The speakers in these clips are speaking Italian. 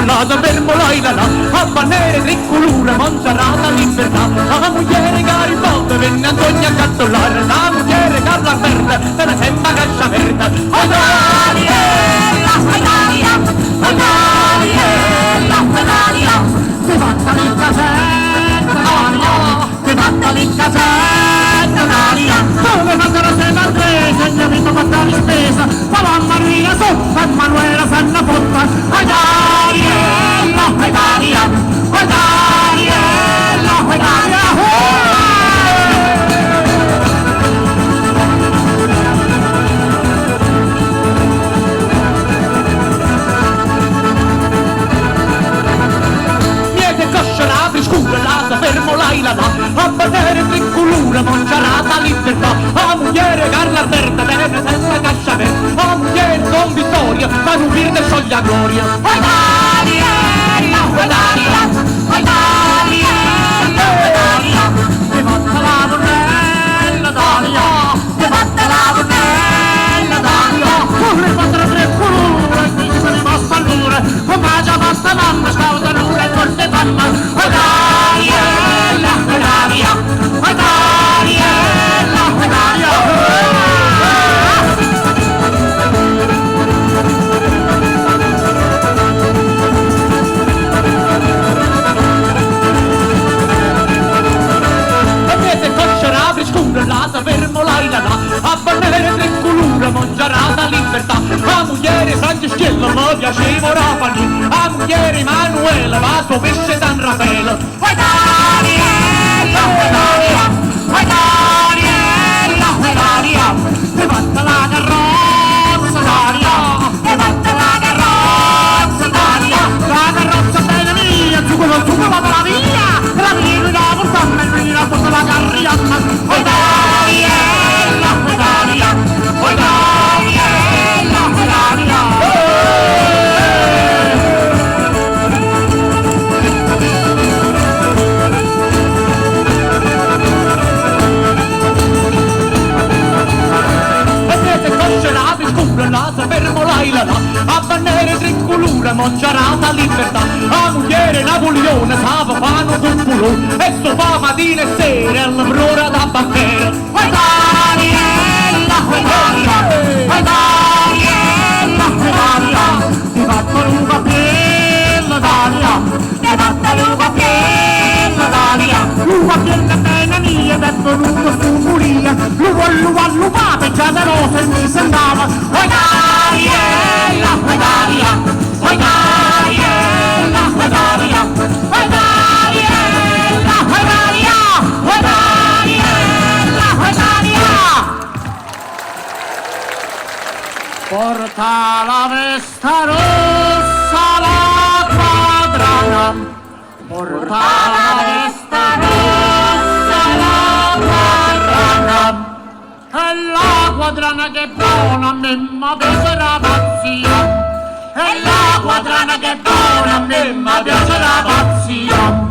Nada vermolailala, a banere tricolore, Monserrata libertà, la moglie Garibaldi venne Antonia a cattolare, la moglie Carla Verde, se ne sembra caccia verde. Oidariella, oidaria, oidariella, oidaria, si fatta il casetto, Daria, si fatta il casetto, Daria, dove mandano se malgrese, il mio vito fatta di spesa, Papa Maria sopra, Emanuela Sanna Fotta, Oidariella, oidaria, oidariella, oidaria, niente coscia apri scura, la fermo l'ailana, a vedere tricolore, Monserrata libertà, a moglie Carla Verde, bene senza caccia verde, a moglie Don Vittorio, fanno verde scioglia gloria. Oidariella, oidaria, oidariella, oidaria, si fatta la donnella Daria, si fatta la donnella Daria, corre fatta tre colore, e quindi se ne va a spallure, come già basta mamma, scausa l'ura e forse mamma, oidariella, oidaria, oidariella, oidaria. Lata fermo l'ailana, a banere tricolore, Monserrata libertà, a moglie Franceschiello mi piaceva Rapani, a moglie Emanuele va suo pesce San Raffaele. Oidariella, oidaria, oidariella, oidaria, si fatta la carrozza Daria, si fatta la carrozza Daria, la carrozza bella mia, zucchero la via, la mia guida portata, e quindi la porta la carrianna. Oidariella, oidaria, oidariella, oidaria. E siete conscelati scure, la fermo l'ailana, a banere tricolore, Monserrata libertà, a moglie Napoleone, sava fanno cuculò, e so fa mattina e sera, l'amore da battere. Oidariella, oidaria, oidariella, oidaria, si fatta lunga piella Daria, si fatta lunga piella Daria, lunga piella bella mia, detto lungo su mulia, l'uva già da rose mi sembrava. Oidariella, oidaria, oidariella, oidaria, oidariella, oidaria, oidariella, oidaria. Porta la vesta rossa la quadrana, porta la vesta rossa la quadrana, e la quadrana che buona a me mi piace la pazzia, e la quadrana che buona a me mi piace la pazzia.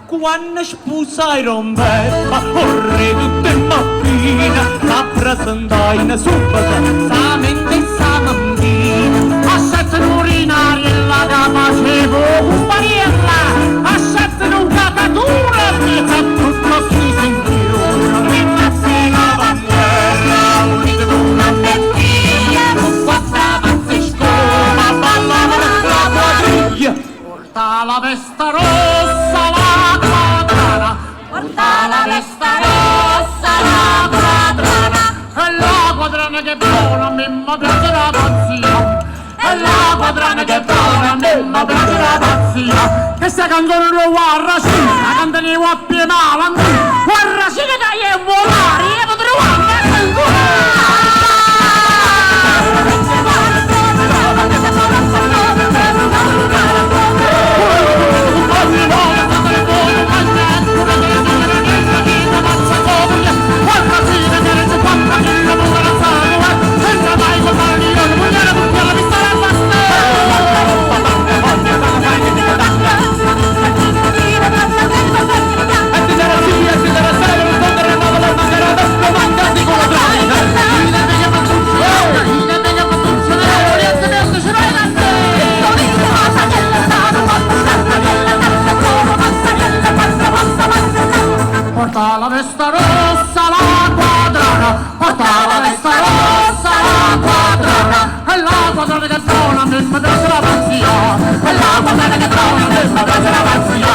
Quando sposai rompeva, corre tutte mattina, la presentai in subito, sa mente e sa bambina. A sette urinari e la facevo compariella, a sette non catatura, mi sa tutto chi sentiva. Mi naziva bandiera, unita d'una mentira, con quattro pazzi scoma, ballavano la quadriglia. Porta la vesta rossa, la quadrana, porta la vesta rossa, la quadrana, e la quadrana che buona a me mi piace la pazzia, e la quadrana che buona a me mi piace la pazzia. Che sta canzone lo guarda sì, la cantano i guappi e malandri, guarda sì che dai e volare, e potrei guardare rossa la quadrana, porta la testa rossa la quadrana, e la quadrana che trona nel madrazo la pazzia, e la quadrana che trona nel madrazo la pazzia.